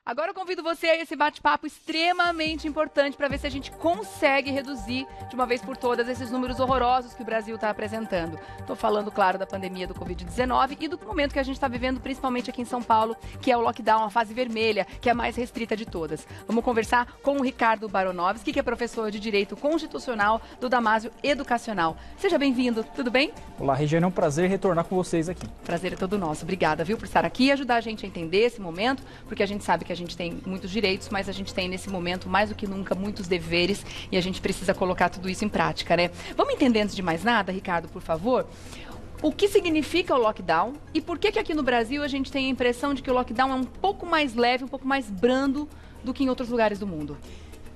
Agora eu convido você a esse bate-papo extremamente importante para ver se a gente consegue reduzir de uma vez por todas esses números horrorosos que o Brasil está apresentando. Estou falando, claro, da pandemia do Covid-19 e do momento que a gente está vivendo, principalmente aqui em São Paulo, que é o lockdown, a fase vermelha, que é a mais restrita de todas. Vamos conversar com o Ricardo Baronovski, que é professor de Direito Constitucional do Damásio Educacional. Seja bem-vindo, tudo bem? Olá, Regiane, é um prazer retornar com vocês aqui. Prazer é todo nosso. Obrigada, viu, por estar aqui e ajudar a gente a entender esse momento, porque a gente sabe que a gente tem muitos direitos, mas a gente tem nesse momento, mais do que nunca, muitos deveres e a gente precisa colocar tudo isso em prática, né? Vamos entender antes de mais nada, Ricardo, por favor, o que significa o lockdown e por que aqui no Brasil a gente tem a impressão de que o lockdown é um pouco mais leve, um pouco mais brando do que em outros lugares do mundo?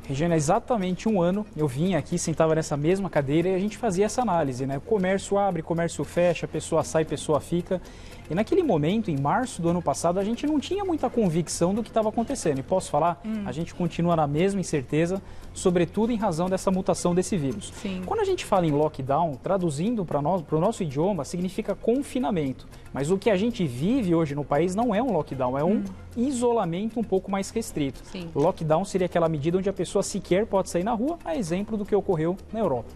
Regiane, há exatamente um ano eu vim aqui, sentava nessa mesma cadeira e a gente fazia essa análise, né? O comércio abre, comércio fecha, pessoa sai, pessoa fica. E naquele momento, em março do ano passado, a gente não tinha muita convicção do que estava acontecendo. E posso falar, a gente continua na mesma incerteza, sobretudo em razão dessa mutação desse vírus. Sim. Quando a gente fala em lockdown, traduzindo para o nosso idioma, significa confinamento. Mas o que a gente vive hoje no país não é um lockdown, é um isolamento um pouco mais restrito. Sim. Lockdown seria aquela medida onde a pessoa sequer pode sair na rua, a exemplo do que ocorreu na Europa.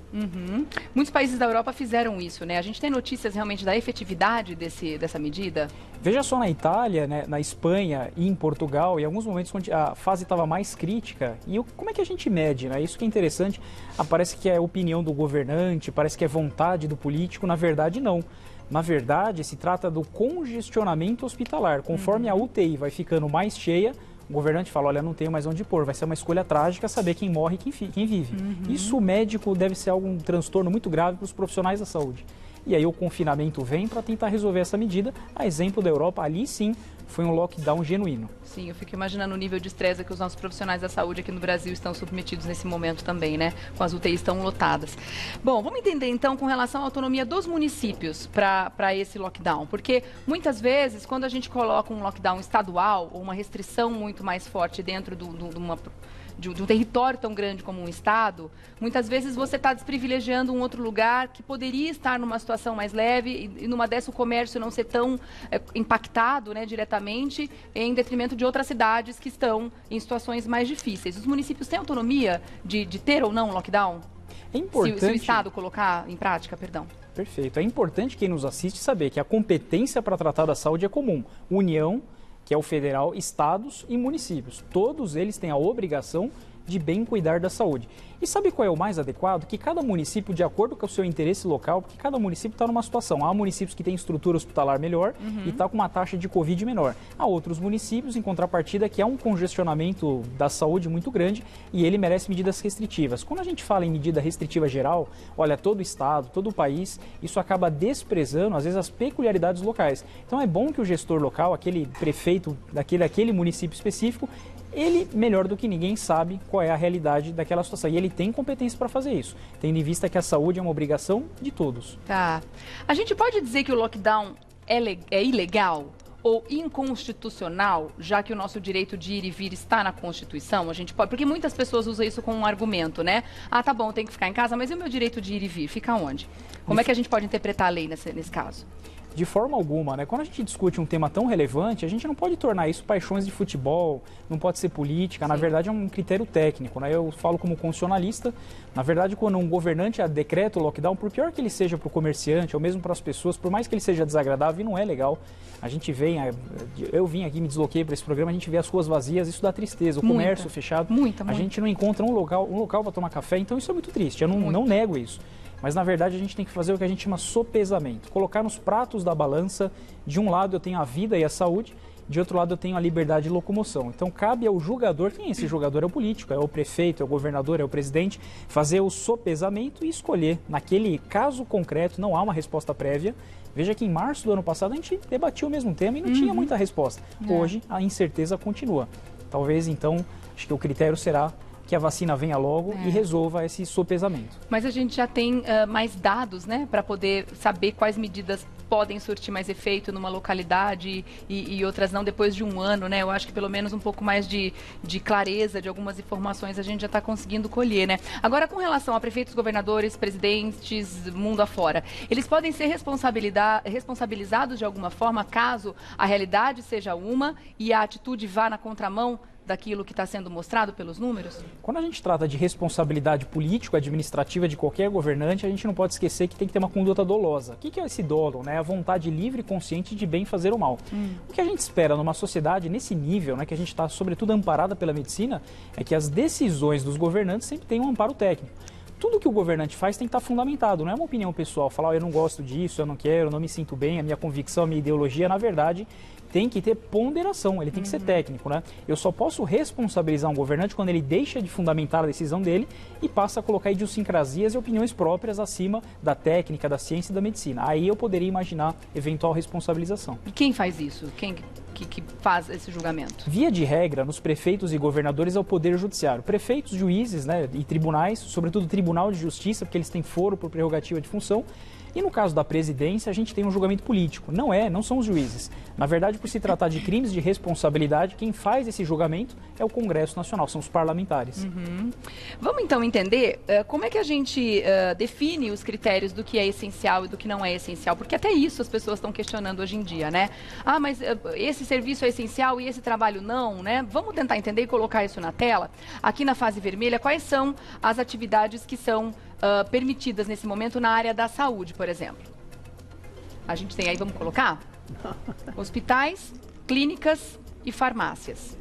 Muitos países da Europa fizeram isso, né? A gente tem notícias realmente da efetividade dessa medida? Veja só na Itália, né, na Espanha e em Portugal, em alguns momentos a fase estava mais crítica. E como é que a gente mede, né? Isso que é interessante. Parece que é opinião do governante, parece que é vontade do político. Na verdade, não. Na verdade, se trata do congestionamento hospitalar. Conforme a UTI vai ficando mais cheia, o governante fala, olha, não tenho mais onde pôr. Vai ser uma escolha trágica saber quem morre e quem vive. Isso, o médico, deve ser um transtorno muito grave para os profissionais da saúde. E aí o confinamento vem para tentar resolver essa medida. A exemplo da Europa, ali sim, foi um lockdown genuíno. Sim, eu fico imaginando o nível de estresse que os nossos profissionais da saúde aqui no Brasil estão submetidos nesse momento também, né? Com as UTIs tão lotadas. Bom, vamos entender então com relação à autonomia dos municípios para esse lockdown. Porque muitas vezes, quando a gente coloca um lockdown estadual ou uma restrição muito mais forte dentro de um território tão grande como um estado, muitas vezes você está desprivilegiando um outro lugar que poderia estar numa situação mais leve e numa dessa o comércio não ser tão impactado, né, diretamente, em detrimento de outras cidades que estão em situações mais difíceis. Os municípios têm autonomia de ter ou não um lockdown? É importante... Se o Estado colocar em prática, perdão. Perfeito. É importante quem nos assiste saber que a competência para tratar da saúde é comum. União, que é o federal, estados e municípios. Todos eles têm a obrigação de bem cuidar da saúde. E sabe qual é o mais adequado? Que cada município, de acordo com o seu interesse local, porque cada município está numa situação. Há municípios que têm estrutura hospitalar melhor e está com uma taxa de Covid menor. Há outros municípios, em contrapartida, que há um congestionamento da saúde muito grande e ele merece medidas restritivas. Quando a gente fala em medida restritiva geral, olha, todo o estado, todo o país, isso acaba desprezando, às vezes, as peculiaridades locais. Então é bom que o gestor local, aquele prefeito daquele município específico, ele, melhor do que ninguém, sabe qual é a realidade daquela situação. E ele tem competência para fazer isso, tendo em vista que a saúde é uma obrigação de todos. Tá. A gente pode dizer que o lockdown é ilegal ou inconstitucional, já que o nosso direito de ir e vir está na Constituição? A gente pode, porque muitas pessoas usam isso como um argumento, né? Ah, tá bom, tem que ficar em casa, mas e o meu direito de ir e vir? Fica onde? Como é que a gente pode interpretar a lei nesse caso? De forma alguma, né? Quando a gente discute um tema tão relevante, a gente não pode tornar isso paixões de futebol, não pode ser política, Sim. Na verdade é um critério técnico, né? Eu falo como constitucionalista, na verdade quando um governante decreta o lockdown, por pior que ele seja para o comerciante ou mesmo para as pessoas, por mais que ele seja desagradável, não é legal. A gente vem, eu vim aqui, me desloquei para esse programa, a gente vê as ruas vazias, isso dá tristeza, o comércio fechado, a gente não encontra um local para tomar café, então isso é muito triste, eu não nego isso. Mas, na verdade, a gente tem que fazer o que a gente chama sopesamento. Colocar nos pratos da balança, de um lado eu tenho a vida e a saúde, de outro lado eu tenho a liberdade de locomoção. Então, cabe ao julgador, quem é esse julgador? É o político, é o prefeito, é o governador, é o presidente, fazer o sopesamento e escolher. Naquele caso concreto, não há uma resposta prévia. Veja que em março do ano passado a gente debatia o mesmo tema e não tinha muita resposta. Hoje, a incerteza continua. Talvez, então, acho que o critério será que a vacina venha logo e resolva esse sopesamento. Mas a gente já tem mais dados, né, para poder saber quais medidas podem surtir mais efeito numa localidade e outras não depois de um ano, né? Eu acho que pelo menos um pouco mais de clareza de algumas informações a gente já está conseguindo colher, né? Agora, com relação a prefeitos, governadores, presidentes, mundo afora, eles podem ser responsabilizados de alguma forma caso a realidade seja uma e a atitude vá na contramão daquilo que está sendo mostrado pelos números? Quando a gente trata de responsabilidade político-administrativa de qualquer governante, a gente não pode esquecer que tem que ter uma conduta dolosa. O que é esse dolo? Né? A vontade livre e consciente de bem fazer o mal. O que a gente espera numa sociedade nesse nível, né, que a gente está sobretudo amparada pela medicina, é que as decisões dos governantes sempre tenham um amparo técnico. Tudo que o governante faz tem que estar fundamentado, não é uma opinião pessoal, falar, eu não gosto disso, eu não quero, eu não me sinto bem, a minha convicção, a minha ideologia, na verdade, tem que ter ponderação, ele tem que ser técnico, né? Eu só posso responsabilizar um governante quando ele deixa de fundamentar a decisão dele e passa a colocar idiosincrasias e opiniões próprias acima da técnica, da ciência e da medicina. Aí eu poderia imaginar eventual responsabilização. E quem faz isso? Quem que faz esse julgamento? Via de regra, nos prefeitos e governadores é o Poder Judiciário. Prefeitos, juízes, né, e tribunais, sobretudo o Tribunal de Justiça, porque eles têm foro por prerrogativa de função. E no caso da presidência, a gente tem um julgamento político. Não são os juízes. Na verdade, por se tratar de crimes de responsabilidade, quem faz esse julgamento é o Congresso Nacional, são os parlamentares. Vamos então entender como é que a gente define os critérios do que é essencial e do que não é essencial, porque até isso as pessoas estão questionando hoje em dia, né? Ah, mas esse serviço é essencial e esse trabalho não, né? Vamos tentar entender e colocar isso na tela. Aqui na fase vermelha, quais são as atividades que são permitidas nesse momento na área da saúde, por exemplo? A gente tem aí, vamos colocar? Hospitais, clínicas e farmácias.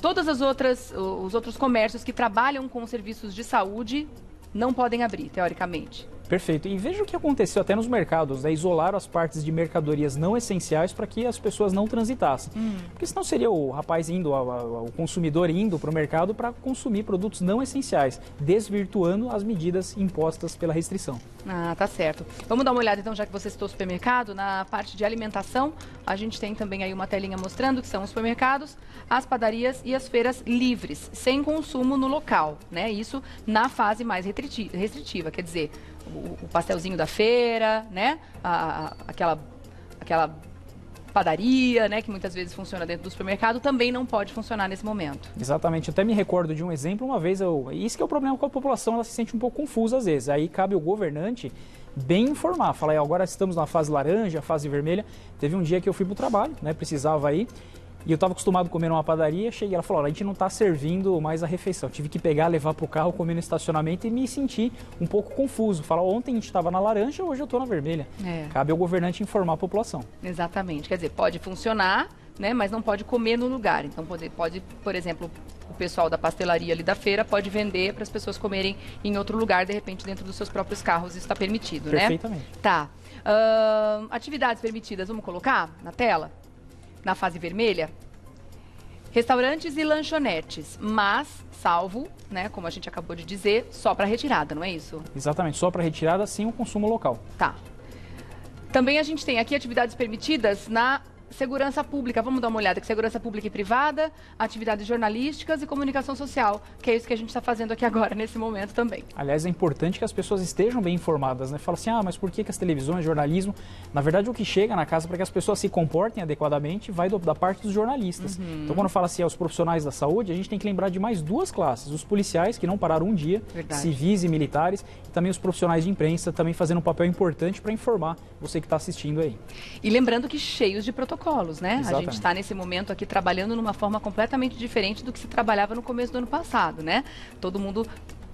Todas os outros comércios que trabalham com serviços de saúde não podem abrir, teoricamente. Perfeito. E veja o que aconteceu até nos mercados, né? Isolaram as partes de mercadorias não essenciais para que as pessoas não transitassem. Porque senão seria o rapaz indo, o consumidor indo para o mercado para consumir produtos não essenciais, desvirtuando as medidas impostas pela restrição. Ah, tá certo. Vamos dar uma olhada então, já que você citou o supermercado, na parte de alimentação, a gente tem também aí uma telinha mostrando que são os supermercados, as padarias e as feiras livres, sem consumo no local, né? Isso na fase mais restritiva, quer dizer, o pastelzinho da feira, né? Aquela padaria, né, que muitas vezes funciona dentro do supermercado, também não pode funcionar nesse momento. Exatamente. Eu até me recordo de um exemplo, uma vez, isso que é o problema com a população, ela se sente um pouco confusa às vezes. Aí cabe ao governante bem informar, falar, agora estamos na fase laranja, fase vermelha. Teve um dia que eu fui para o trabalho, né, precisava ir, e eu estava acostumado a comer numa padaria, cheguei, ela falou, a gente não está servindo mais a refeição. Tive que pegar, levar para o carro, comer no estacionamento e me senti um pouco confuso. Falar, ontem a gente estava na laranja, hoje eu estou na vermelha. Cabe ao governante informar a população. Exatamente, quer dizer, pode funcionar, né, mas não pode comer no lugar. Então pode, por exemplo, o pessoal da pastelaria ali da feira pode vender para as pessoas comerem em outro lugar, de repente dentro dos seus próprios carros, isso está permitido, né? Perfeitamente. Tá. Atividades permitidas, vamos colocar na tela? Na fase vermelha, restaurantes e lanchonetes, mas salvo, né, como a gente acabou de dizer, só para retirada, não é isso? Exatamente, só para retirada, sem o consumo local. Tá. Também a gente tem aqui atividades permitidas na segurança pública. Vamos dar uma olhada, que segurança pública e privada, atividades jornalísticas e comunicação social, que é isso que a gente está fazendo aqui agora, nesse momento também. Aliás, é importante que as pessoas estejam bem informadas, né? Fala assim, mas por que as televisões, jornalismo... Na verdade, o que chega na casa para que as pessoas se comportem adequadamente vai da parte dos jornalistas. Então, quando fala assim, aos profissionais da saúde, a gente tem que lembrar de mais duas classes. Os policiais, que não pararam um dia, civis e militares, e também os profissionais de imprensa, também fazendo um papel importante para informar você que está assistindo aí. E lembrando que cheios de protocolos, né? Exatamente. A gente está nesse momento aqui trabalhando numa forma completamente diferente do que se trabalhava no começo do ano passado, né? Todo mundo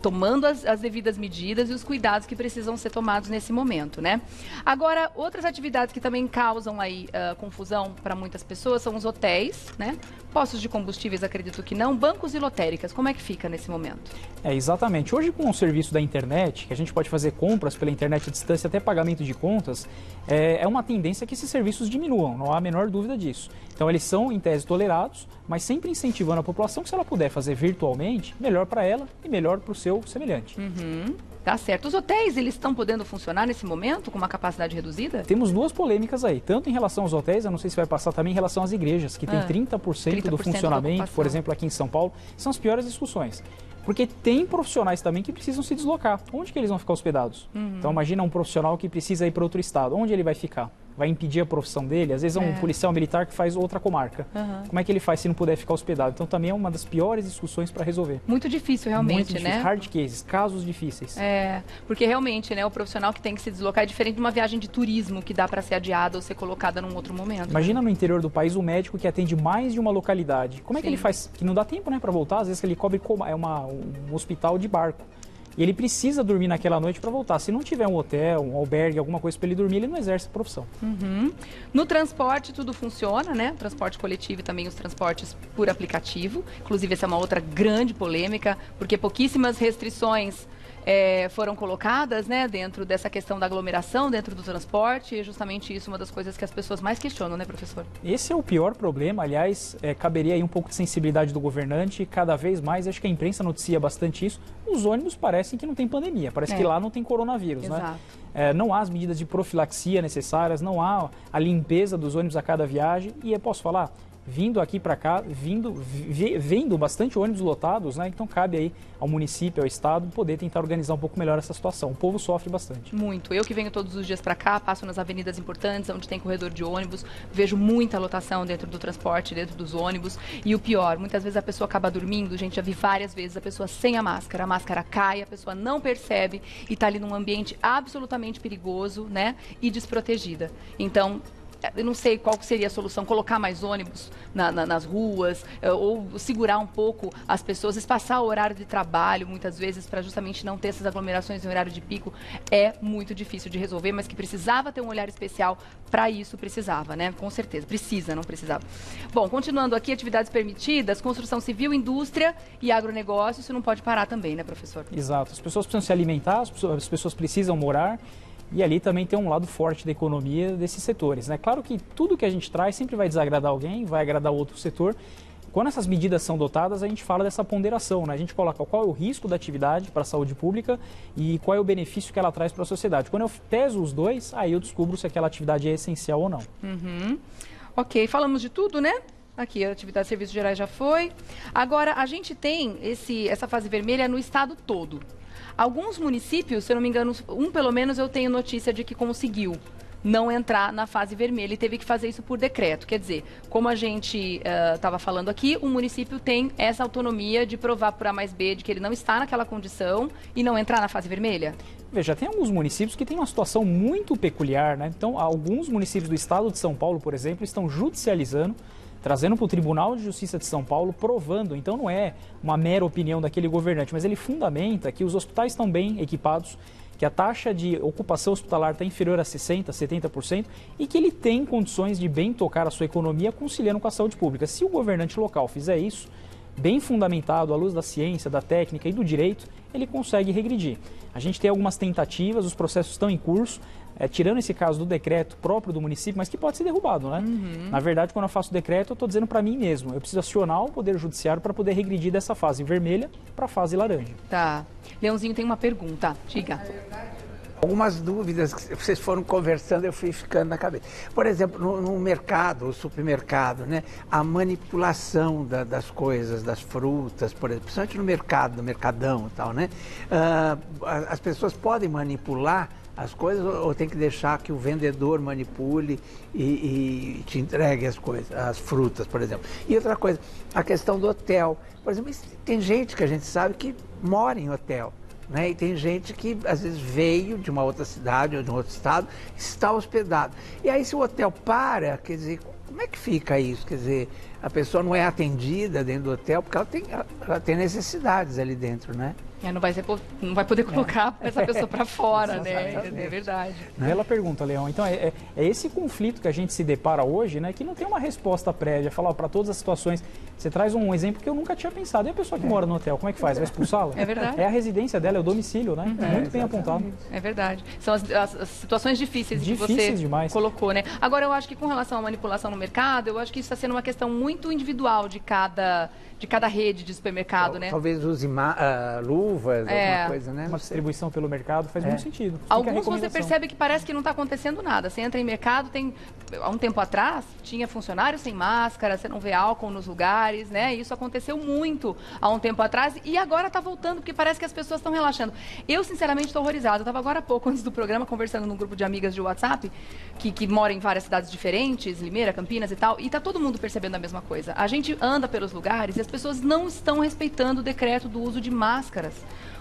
tomando as devidas medidas e os cuidados que precisam ser tomados nesse momento, né? Agora, outras atividades que também causam aí confusão para muitas pessoas são os hotéis, né? Postos de combustíveis, acredito que não. Bancos e lotéricas, como é que fica nesse momento? Exatamente. Hoje, com o serviço da internet, que a gente pode fazer compras pela internet à distância, até pagamento de contas, é uma tendência que esses serviços diminuam, não há a menor dúvida disso. Então, eles são, em tese, tolerados, mas sempre incentivando a população que, se ela puder fazer virtualmente, melhor para ela e melhor para o seu semelhante. Tá certo. Os hotéis, eles estão podendo funcionar nesse momento com uma capacidade reduzida? Temos duas polêmicas aí, tanto em relação aos hotéis, eu não sei se vai passar também em relação às igrejas, que tem 30% do funcionamento, por exemplo, aqui em São Paulo, são as piores discussões. Porque tem profissionais também que precisam se deslocar. Onde que eles vão ficar hospedados? Então imagina um profissional que precisa ir para outro estado. Onde ele vai ficar? Vai impedir a profissão dele? Às vezes é um policial militar que faz outra comarca. Como é que ele faz se não puder ficar hospedado? Então também é uma das piores discussões para resolver. Muito difícil realmente, muito difícil, né? Hard cases, casos difíceis. Porque realmente, né, o profissional que tem que se deslocar é diferente de uma viagem de turismo que dá para ser adiada ou ser colocada num outro momento. Imagina no interior do país o médico que atende mais de uma localidade. Como é que ele faz? Que não dá tempo, né, para voltar. Às vezes ele cobre um hospital de barco. E ele precisa dormir naquela noite para voltar. Se não tiver um hotel, um albergue, alguma coisa para ele dormir, ele não exerce a profissão. No transporte tudo funciona, né? O transporte coletivo e também os transportes por aplicativo. Inclusive essa é uma outra grande polêmica, porque pouquíssimas restrições foram colocadas, né, dentro dessa questão da aglomeração, dentro do transporte, e justamente isso é uma das coisas que as pessoas mais questionam, né, professor? Esse é o pior problema, aliás, caberia aí um pouco de sensibilidade do governante, cada vez mais, acho que a imprensa noticia bastante isso, os ônibus parecem que não tem pandemia, parece que lá não tem coronavírus, Exato. né? Não há as medidas de profilaxia necessárias, não há a limpeza dos ônibus a cada viagem, e eu posso falar, vindo aqui para cá, vendo bastante ônibus lotados, né? Então cabe aí ao município, ao estado, poder tentar organizar um pouco melhor essa situação. O povo sofre bastante. Muito. Eu que venho todos os dias para cá, passo nas avenidas importantes, onde tem corredor de ônibus, vejo muita lotação dentro do transporte, dentro dos ônibus. E o pior, muitas vezes a pessoa acaba dormindo, gente, já vi várias vezes a pessoa sem a máscara cai, a pessoa não percebe e está ali num ambiente absolutamente perigoso, né? E desprotegida. Então, eu não sei qual seria a solução, colocar mais ônibus nas ruas, ou segurar um pouco as pessoas, espaçar o horário de trabalho, muitas vezes, para justamente não ter essas aglomerações em horário de pico. É muito difícil de resolver, mas que precisava ter um olhar especial para isso, precisava, né? Com certeza, precisa, não precisava. Bom, continuando aqui, atividades permitidas, construção civil, indústria e agronegócio, isso não pode parar também, né, professor? Exato, as pessoas precisam se alimentar, as pessoas precisam morar. E ali também tem um lado forte da economia desses setores, né? Claro que tudo que a gente traz sempre vai desagradar alguém, vai agradar outro setor. Quando essas medidas são adotadas, a gente fala dessa ponderação, né? A gente coloca qual é o risco da atividade para a saúde pública e qual é o benefício que ela traz para a sociedade. Quando eu peso os dois, aí eu descubro se aquela atividade é essencial ou não. Ok, falamos de tudo, né? Aqui, a atividade de serviços gerais já foi. Agora, a gente tem essa fase vermelha no estado todo. Alguns municípios, se eu não me engano, pelo menos eu tenho notícia de que conseguiu não entrar na fase vermelha e teve que fazer isso por decreto. Quer dizer, como a gente estava falando aqui, o município tem essa autonomia de provar por A mais B de que ele não está naquela condição e não entrar na fase vermelha? Veja, tem alguns municípios que têm uma situação muito peculiar, né? Então, alguns municípios do estado de São Paulo, por exemplo, estão judicializando, trazendo para o Tribunal de Justiça de São Paulo, provando, então não é uma mera opinião daquele governante, mas ele fundamenta que os hospitais estão bem equipados, que a taxa de ocupação hospitalar está inferior a 60%, 70% e que ele tem condições de bem tocar a sua economia conciliando com a saúde pública. Se o governante local fizer isso, bem fundamentado à luz da ciência, da técnica e do direito, ele consegue regredir. A gente tem algumas tentativas, os processos estão em curso, tirando esse caso do decreto próprio do município, mas que pode ser derrubado, né? Na verdade, quando eu faço o decreto, eu estou dizendo para mim mesmo, eu preciso acionar o Poder Judiciário para poder regredir dessa fase vermelha para a fase laranja. Tá. Leãozinho tem uma pergunta, diga. Algumas dúvidas que vocês foram conversando, eu fui ficando na cabeça. Por exemplo, no mercado, o supermercado, né? A manipulação das coisas, das frutas, por exemplo, principalmente no mercado, no mercadão e tal, né? As pessoas podem manipular as coisas ou tem que deixar que o vendedor manipule e te entregue as coisas, as frutas, por exemplo. E outra coisa, a questão do hotel. Por exemplo, tem gente que a gente sabe que mora em hotel, né? E tem gente que às vezes veio de uma outra cidade ou de um outro estado, está hospedado. E aí se o hotel para, quer dizer, como é que fica isso? Quer dizer, a pessoa não é atendida dentro do hotel porque ela tem necessidades ali dentro, né? Não vai poder colocar essa pessoa para fora, né? É verdade. Bela pergunta, Leão. Então, é esse conflito que a gente se depara hoje, né, que não tem uma resposta prévia, falar para todas as situações, Você traz um exemplo que eu nunca tinha pensado. E a pessoa que mora no hotel, como é que faz? Vai expulsá-la? É verdade. É a residência dela, é o domicílio, né? Muito bem apontado. É verdade. São as situações difíceis que você demais. colocou, né? Agora, eu acho que com relação à manipulação no mercado, eu acho que isso está sendo uma questão muito individual de cada rede de supermercado, né? Talvez use luvas, alguma coisa, né? Uma distribuição pelo mercado faz muito sentido. Alguns você percebe que parece que não está acontecendo nada. Você entra em mercado, há um tempo atrás, tinha funcionários sem máscara, você não vê álcool nos lugares, né? Isso aconteceu muito há um tempo atrás e agora está voltando, porque parece que as pessoas estão relaxando. Eu, sinceramente, estou horrorizada. Eu estava agora há pouco, antes do programa, conversando num grupo de amigas de WhatsApp, que moram em várias cidades diferentes, Limeira, Campinas e tal, e está todo mundo percebendo a mesma coisa. A gente anda pelos lugares e as pessoas não estão respeitando o decreto do uso de máscaras.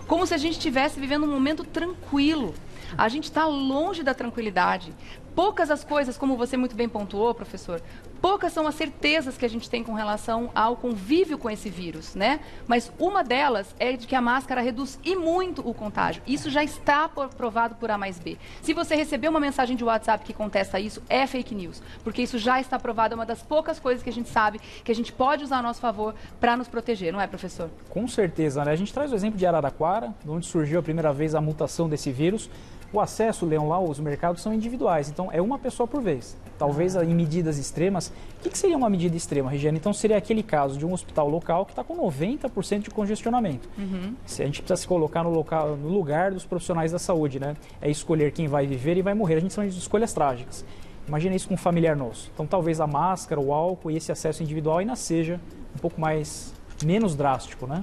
Como se a gente estivesse vivendo um momento tranquilo. A gente está longe da tranquilidade. Poucas as coisas, como você muito bem pontuou, professor, poucas são as certezas que a gente tem com relação ao convívio com esse vírus, né? Mas uma delas é de que a máscara reduz e muito o contágio. Isso já está provado por A mais B. Se você receber uma mensagem de WhatsApp que contesta isso, é fake news, porque isso já está provado, é uma das poucas coisas que a gente sabe que a gente pode usar a nosso favor para nos proteger, não é, professor? Com certeza, né? A gente traz o exemplo de Araraquara, onde surgiu a primeira vez a mutação desse vírus. O acesso, Leão, lá, os mercados são individuais, então é uma pessoa por vez. Talvez em medidas extremas. O que seria uma medida extrema, Regiane? Então seria aquele caso de um hospital local que está com 90% de congestionamento. A gente precisa se colocar no lugar dos profissionais da saúde, né? É escolher quem vai viver e vai morrer. A gente chama de escolhas trágicas. Imagina isso com um familiar nosso. Então talvez a máscara, o álcool e esse acesso individual ainda seja um pouco menos drástico, né?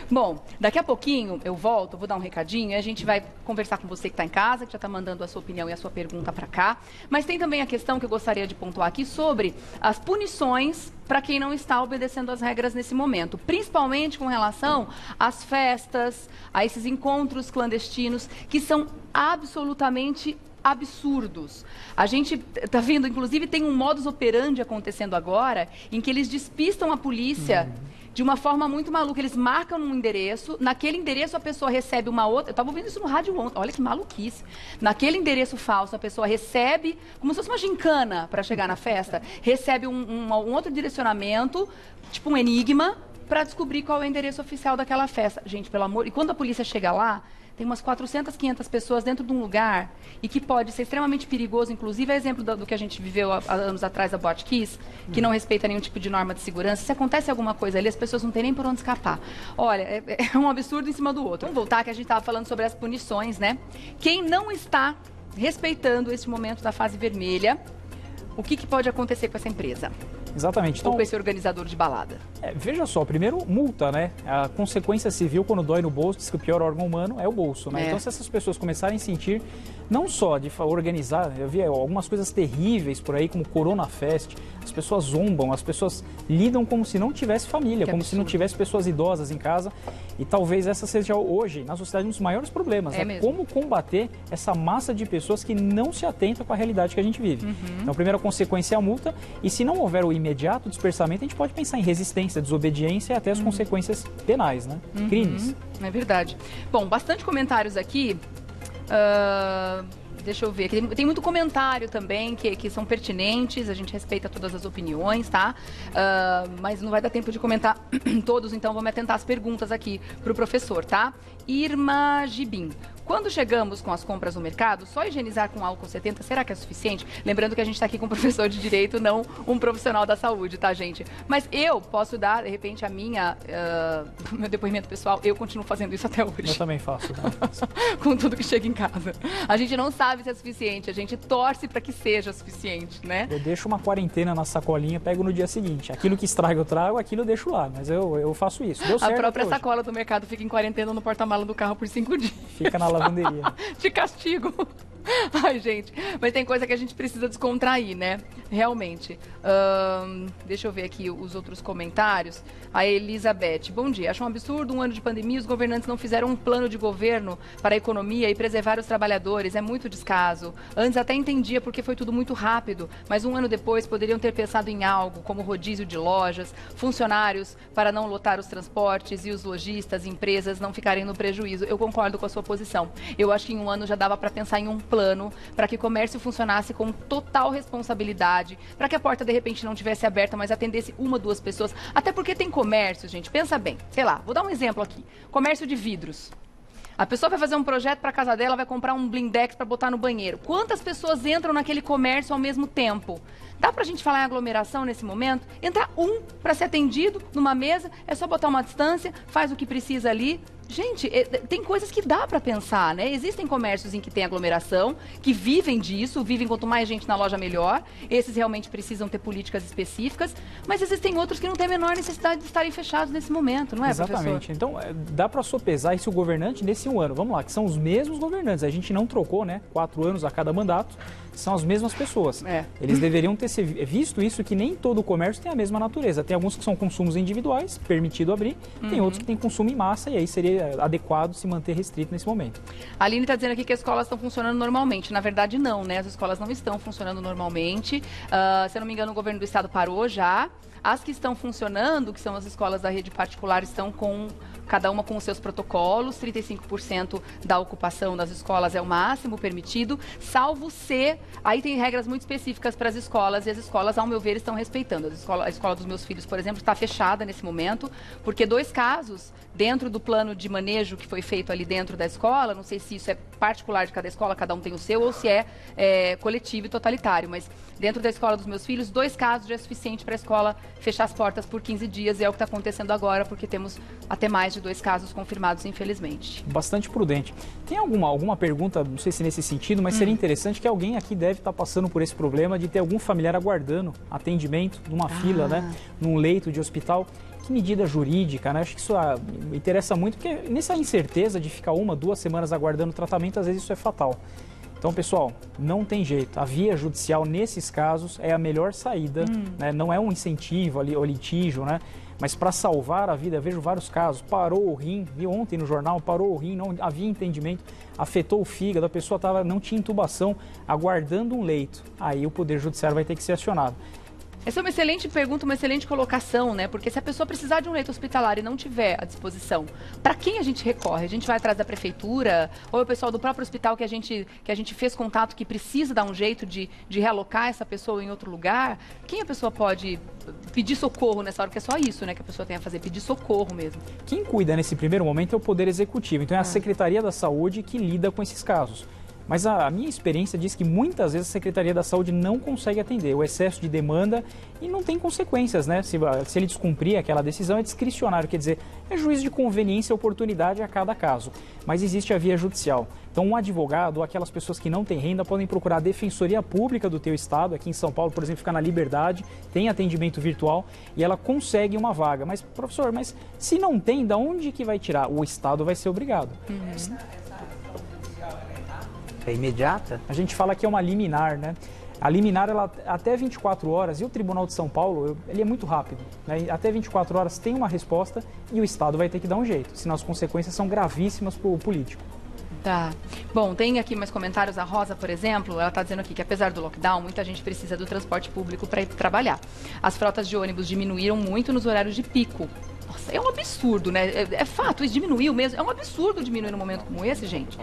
Bom, daqui a pouquinho eu volto, vou dar um recadinho e a gente vai conversar com você que está em casa, que já está mandando a sua opinião e a sua pergunta para cá. Mas tem também a questão que eu gostaria de pontuar aqui sobre as punições para quem não está obedecendo as regras nesse momento, principalmente com relação às festas, a esses encontros clandestinos que são absolutamente absurdos. A gente está vendo, inclusive, tem um modus operandi acontecendo agora, em que eles despistam a polícia de uma forma muito maluca. Eles marcam um endereço, naquele endereço a pessoa recebe uma outra... Eu estava ouvindo isso no rádio ontem, olha que maluquice. Naquele endereço falso, a pessoa recebe, como se fosse uma gincana para chegar na festa, recebe um outro direcionamento, tipo um enigma, para descobrir qual é o endereço oficial daquela festa. Gente, pelo amor... E quando a polícia chega lá, tem umas 400, 500 pessoas dentro de um lugar e que pode ser extremamente perigoso, inclusive é exemplo do que a gente viveu há anos atrás da Boate Kiss, que não respeita nenhum tipo de norma de segurança. Se acontece alguma coisa ali, as pessoas não têm nem por onde escapar. Olha, é um absurdo em cima do outro. Vamos voltar, que a gente estava falando sobre as punições, né? Quem não está respeitando esse momento da fase vermelha, o que pode acontecer com essa empresa? Exatamente. Ou com esse organizador de balada? Veja só, primeiro, multa, né? A consequência civil, quando dói no bolso, diz que o pior órgão humano é o bolso, né? Então, se essas pessoas começarem a sentir, não só de organizar, eu vi algumas coisas terríveis por aí, como Corona Fest, as pessoas zombam, as pessoas lidam como se não tivesse família, como se não tivesse pessoas idosas em casa. E talvez essa seja hoje, na sociedade, um dos maiores problemas. É como combater essa massa de pessoas que não se atenta com a realidade que a gente vive. Então, a primeira consequência é a multa, e se não houver o imediato dispersamento, a gente pode pensar em resistência, desobediência e até as consequências penais, né? Crimes. É verdade. Bom, bastante comentários aqui. Deixa eu ver, tem muito comentário também que são pertinentes, a gente respeita todas as opiniões, tá? Mas não vai dar tempo de comentar todos, então vamos atentar as perguntas aqui para o professor, tá? Irma Gibim. Quando chegamos com as compras no mercado, só higienizar com álcool 70, será que é suficiente? Lembrando que a gente está aqui com um professor de direito, não um profissional da saúde, tá, gente? Mas eu posso dar, de repente, meu depoimento pessoal, eu continuo fazendo isso até hoje. Eu também faço. Com tudo que chega em casa. A gente não sabe se é suficiente, a gente torce para que seja suficiente, né? Eu deixo uma quarentena na sacolinha, pego no dia seguinte. Aquilo que estraga eu trago, aquilo eu deixo lá, mas eu faço isso. Deu certo. A própria sacola do mercado fica em quarentena no porta-mala do carro por 5 dias. Fica na lavanderia. De castigo. Ai, gente, mas tem coisa que a gente precisa descontrair, né? Realmente. Deixa eu ver aqui os outros comentários. A Elizabeth, bom dia. Acho um absurdo, um ano de pandemia, os governantes não fizeram um plano de governo para a economia e preservar os trabalhadores. É muito descaso. Antes até entendia porque foi tudo muito rápido, mas um ano depois poderiam ter pensado em algo, como rodízio de lojas, funcionários para não lotar os transportes e os lojistas, empresas não ficarem no prejuízo. Eu concordo com a sua posição. Eu acho que em um ano já dava para pensar em um plano para que o comércio funcionasse com total responsabilidade, para que a porta de repente não tivesse aberta, mas atendesse 1, 2 pessoas. Até porque tem comércio, gente, pensa bem, sei lá, vou dar um exemplo aqui, comércio de vidros. A pessoa vai fazer um projeto para a casa dela, vai comprar um blindex para botar no banheiro. Quantas pessoas entram naquele comércio ao mesmo tempo? Dá para a gente falar em aglomeração nesse momento? Entra um para ser atendido numa mesa, é só botar uma distância, faz o que precisa ali. Gente, tem coisas que dá para pensar, né? Existem comércios em que tem aglomeração, que vivem disso, vivem quanto mais gente na loja melhor. Esses realmente precisam ter políticas específicas, mas existem outros que não têm a menor necessidade de estarem fechados nesse momento, não é, Exatamente. Professor? Então, dá para sopesar esse o governante nesse 1 ano. Vamos lá, que são os mesmos governantes. A gente não trocou, né? 4 anos a cada mandato. São as mesmas pessoas. Eles deveriam ter visto isso, que nem todo o comércio tem a mesma natureza. Tem alguns que são consumos individuais, permitido abrir. Tem outros que têm consumo em massa e aí seria adequado se manter restrito nesse momento. A Aline está dizendo aqui que as escolas estão funcionando normalmente. Na verdade, não, né? As escolas não estão funcionando normalmente. Se eu não me engano, o governo do estado parou já. As que estão funcionando, que são as escolas da rede particular, estão com cada uma com os seus protocolos. 35% da ocupação das escolas é o máximo permitido, salvo se... Aí tem regras muito específicas para as escolas, e as escolas, ao meu ver, estão respeitando. A escola dos meus filhos, por exemplo, está fechada nesse momento, porque 2 casos dentro do plano de manejo que foi feito ali dentro da escola, não sei se isso é particular de cada escola, cada um tem o seu, ou se é coletivo e totalitário, mas dentro da escola dos meus filhos, 2 casos já é suficiente para a escola fechar as portas por 15 dias, e é o que está acontecendo agora, porque temos até mais de 2 casos confirmados, infelizmente. Bastante prudente. Tem alguma pergunta, não sei se nesse sentido, mas seria interessante que alguém aqui deve estar passando por esse problema de ter algum familiar aguardando atendimento numa fila, né, num leito de hospital. Que medida jurídica, né? Acho que isso me interessa muito, porque nessa incerteza de ficar 1, 2 semanas aguardando tratamento, às vezes isso é fatal. Então, pessoal, não tem jeito. A via judicial, nesses casos, é a melhor saída, né? Não é um incentivo ali, ou litígio, né? Mas para salvar a vida, eu vejo vários casos, parou o rim, vi ontem no jornal, parou o rim, não havia entendimento, afetou o fígado, a pessoa não tinha intubação, aguardando um leito. Aí o Poder Judiciário vai ter que ser acionado. Essa é uma excelente pergunta, uma excelente colocação, né? Porque se a pessoa precisar de um leito hospitalar e não tiver à disposição, para quem a gente recorre? A gente vai atrás da prefeitura? Ou é o pessoal do próprio hospital que a gente fez contato, que precisa dar um jeito de realocar essa pessoa em outro lugar? Quem a pessoa pode pedir socorro nessa hora? Porque é só isso, né, que a pessoa tem a fazer, pedir socorro mesmo. Quem cuida nesse primeiro momento é o Poder Executivo, então é a Secretaria da Saúde que lida com esses casos. Mas a minha experiência diz que muitas vezes a Secretaria da Saúde não consegue atender o excesso de demanda e não tem consequências, né? Se ele descumprir aquela decisão, é discricionário, quer dizer, é juízo de conveniência e oportunidade a cada caso. Mas existe a via judicial. Então, um advogado ou aquelas pessoas que não têm renda podem procurar a Defensoria Pública do teu estado. Aqui em São Paulo, por exemplo, fica na Liberdade, tem atendimento virtual e ela consegue uma vaga. Mas, professor, se não tem, da onde que vai tirar? O estado vai ser obrigado. É imediata? A gente fala que é uma liminar, né? A liminar, ela até 24 horas, e o Tribunal de São Paulo, ele é muito rápido, né? Até 24 horas tem uma resposta e o Estado vai ter que dar um jeito, senão as consequências são gravíssimas para o político. Tá. Bom, tem aqui mais comentários. A Rosa, por exemplo, ela está dizendo aqui que apesar do lockdown, muita gente precisa do transporte público para ir trabalhar. As frotas de ônibus diminuíram muito nos horários de pico. Nossa, é um absurdo, né? É fato, isso diminuiu mesmo. É um absurdo diminuir num momento como esse, gente.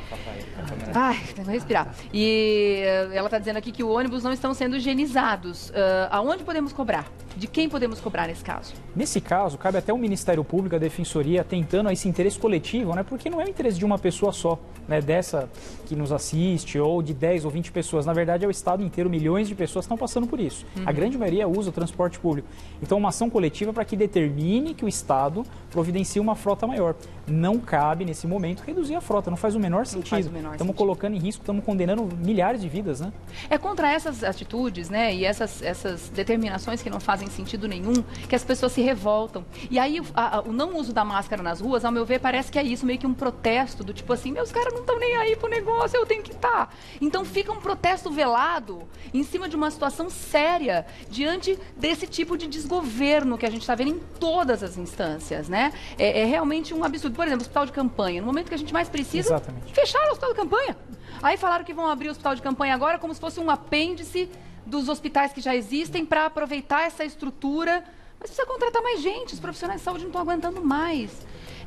Ai, tenho que respirar. E ela está dizendo aqui que os ônibus não estão sendo higienizados. Aonde podemos cobrar? De quem podemos cobrar nesse caso? Nesse caso, cabe até o Ministério Público, a Defensoria, tentando esse interesse coletivo, né? Porque não é o interesse de uma pessoa só, né? Dessa que nos assiste, ou de 10 ou 20 pessoas. Na verdade, é o Estado inteiro, milhões de pessoas estão passando por isso. A grande maioria usa o transporte público. Então, uma ação coletiva para que determine que o Estado providencie uma frota maior. Não cabe, nesse momento, reduzir a frota. Não faz o menor sentido. Estamos colocando em risco, estamos condenando milhares de vidas, né? É contra essas atitudes, né? E essas determinações que não fazem sentido nenhum, que as pessoas se revoltam. E aí, o não uso da máscara nas ruas, ao meu ver, parece que é isso, meio que um protesto do tipo assim, meus caras não estão nem aí pro negócio, eu tenho que estar. Então fica um protesto velado em cima de uma situação séria diante desse tipo de desgoverno que a gente está vendo em todas as instâncias, né? É realmente um absurdo. Por exemplo, hospital de campanha, no momento que a gente mais precisa, exatamente, fecharam o hospital de campanha. Aí falaram que vão abrir o hospital de campanha agora como se fosse um apêndice dos hospitais que já existem para aproveitar essa estrutura. Mas precisa contratar mais gente, os profissionais de saúde não estão aguentando mais.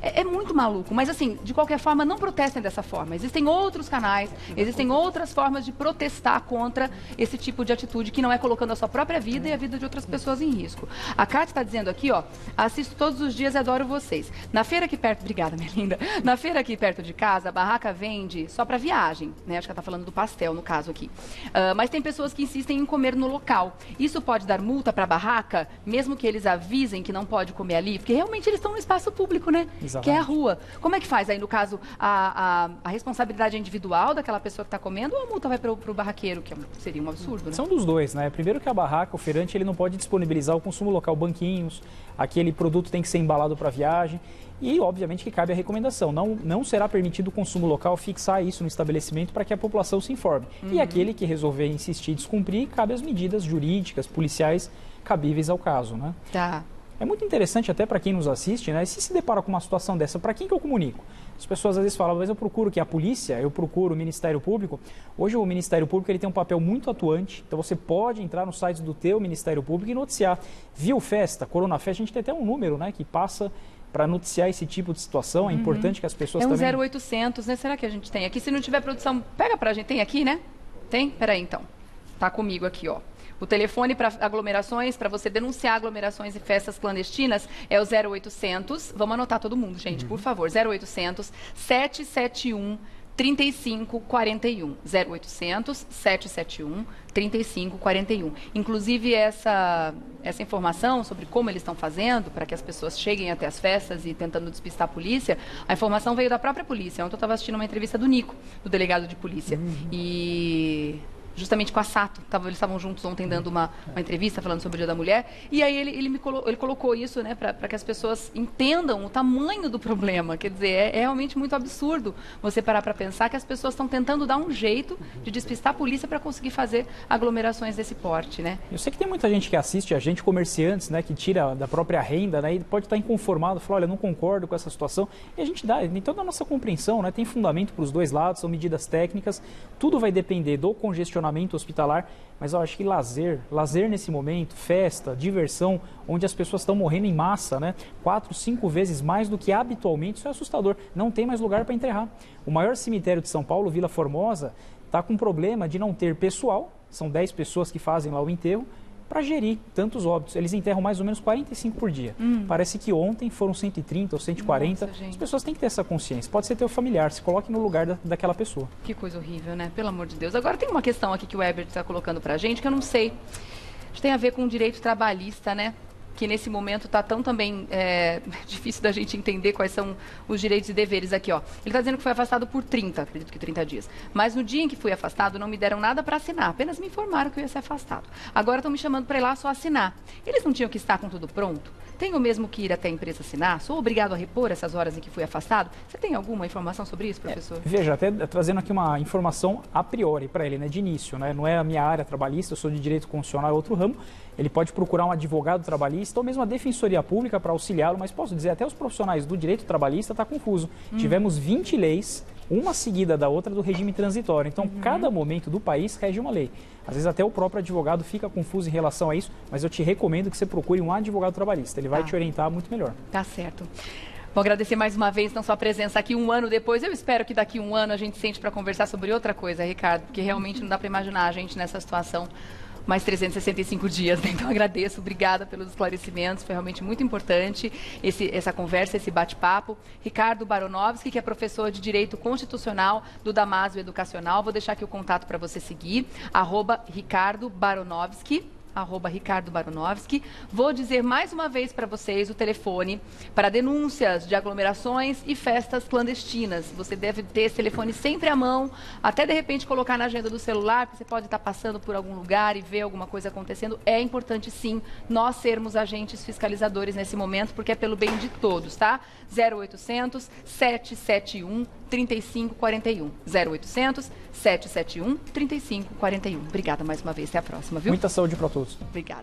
É muito maluco, mas assim, de qualquer forma, não protestem dessa forma. Existem outros canais, existem outras formas de protestar contra esse tipo de atitude que não é colocando a sua própria vida e a vida de outras pessoas em risco. A Kátia está dizendo aqui, ó, assisto todos os dias e adoro vocês. Na feira aqui perto, obrigada, minha linda. Na feira aqui perto de casa, a barraca vende só para viagem, né? Acho que ela está falando do pastel, no caso aqui. Mas tem pessoas que insistem em comer no local. Isso pode dar multa para a barraca, mesmo que eles avisem que não pode comer ali, porque realmente eles estão no espaço público, né? Exatamente. Que é a rua. Como é que faz aí, no caso, a responsabilidade individual daquela pessoa que está comendo ou a multa vai para o barraqueiro, que seria um absurdo, né? São dos dois, né? Primeiro que a barraca, o feirante, ele não pode disponibilizar o consumo local, banquinhos, aquele produto tem que ser embalado para viagem. E, obviamente, que cabe a recomendação. Não será permitido o consumo local, fixar isso no estabelecimento para que a população se informe. E aquele que resolver insistir e descumprir, cabe as medidas jurídicas, policiais, cabíveis ao caso, né? Tá. É muito interessante até para quem nos assiste, né? Se depara com uma situação dessa, para quem que eu comunico? As pessoas às vezes falam, mas eu procuro que a polícia, eu procuro o Ministério Público. Hoje o Ministério Público ele tem um papel muito atuante, então você pode entrar no site do teu Ministério Público e noticiar. Viu festa, Corona Festa, a gente tem até um número, né, que passa para noticiar esse tipo de situação. É importante que as pessoas também... É um 0800, né? Será que a gente tem aqui? Se não tiver produção, pega pra gente. Tem aqui, né? Tem? Peraí, então. Tá comigo aqui, ó. O telefone para aglomerações, para você denunciar aglomerações e festas clandestinas, é o 0800. Vamos anotar todo mundo, gente, por favor. 0800 771 3541. 0800 771 3541. Inclusive, essa informação sobre como eles estão fazendo para que as pessoas cheguem até as festas e tentando despistar a polícia, a informação veio da própria polícia. Ontem eu estava assistindo uma entrevista do Nico, do delegado de polícia. E... justamente com a Sato, eles estavam juntos ontem dando uma entrevista falando sobre o Dia da Mulher, e aí ele colocou isso, né, para que as pessoas entendam o tamanho do problema. Quer dizer, é realmente muito absurdo você parar para pensar que as pessoas estão tentando dar um jeito de despistar a polícia para conseguir fazer aglomerações desse porte, né? Eu sei que tem muita gente que assiste, a gente comerciantes, né, que tira da própria renda, né, e pode estar inconformado, falar, olha, não concordo com essa situação, e a gente dá, tem toda a nossa compreensão, né, tem fundamento para os dois lados, são medidas técnicas, tudo vai depender do congestionamento hospitalar, mas eu acho que lazer nesse momento, festa, diversão, onde as pessoas estão morrendo em massa, né? 4, 5 vezes mais do que habitualmente, isso é assustador. Não tem mais lugar para enterrar. O maior cemitério de São Paulo, Vila Formosa, está com problema de não ter pessoal, são 10 pessoas que fazem lá o enterro, para gerir tantos óbitos. Eles enterram mais ou menos 45 por dia. Parece que ontem foram 130 ou 140. Nossa, as pessoas têm que ter essa consciência. Pode ser teu familiar, se coloque no lugar daquela pessoa. Que coisa horrível, né? Pelo amor de Deus. Agora tem uma questão aqui que o Herbert está colocando para a gente, que eu não sei. Isso tem a ver com o direito trabalhista, né? Que nesse momento está tão também difícil da gente entender quais são os direitos e deveres aqui, ó. Ele está dizendo que foi afastado por 30, acredito que 30 dias. Mas no dia em que fui afastado, não me deram nada para assinar, apenas me informaram que eu ia ser afastado. Agora estão me chamando para ir lá só assinar. Eles não tinham que estar com tudo pronto? Tenho mesmo que ir até a empresa assinar? Sou obrigado a repor essas horas em que fui afastado? Você tem alguma informação sobre isso, professor? Veja, até trazendo aqui uma informação a priori para ele, né, de início, né? Não é a minha área trabalhista, eu sou de direito constitucional, é outro ramo. Ele pode procurar um advogado trabalhista ou mesmo a defensoria pública para auxiliá-lo, mas posso dizer, até os profissionais do direito trabalhista está confuso. Tivemos 20 leis, uma seguida da outra do regime transitório. Então, cada momento do país rege uma lei. Às vezes até o próprio advogado fica confuso em relação a isso, mas eu te recomendo que você procure um advogado trabalhista. Ele vai te orientar muito melhor. Tá certo. Vou agradecer mais uma vez então sua presença aqui um ano depois. Eu espero que daqui um ano a gente sente para conversar sobre outra coisa, Ricardo, porque realmente não dá para imaginar a gente nessa situação mais 365 dias, né? Então agradeço, obrigada pelos esclarecimentos, foi realmente muito importante essa conversa, esse bate-papo. Ricardo Baronovski, que é professor de Direito Constitucional do Damásio Educacional, vou deixar aqui o contato para você seguir, @Ricardo Baronovski. @Ricardo Baronovski. Vou dizer mais uma vez para vocês o telefone para denúncias de aglomerações e festas clandestinas. Você deve ter esse telefone sempre à mão, até de repente colocar na agenda do celular, porque você pode estar passando por algum lugar e ver alguma coisa acontecendo. É importante sim nós sermos agentes fiscalizadores nesse momento, porque é pelo bem de todos, tá? 0800 771 3541. 0800 771 3541. Obrigada mais uma vez, até a próxima, viu? Muita saúde para todos. Obrigada.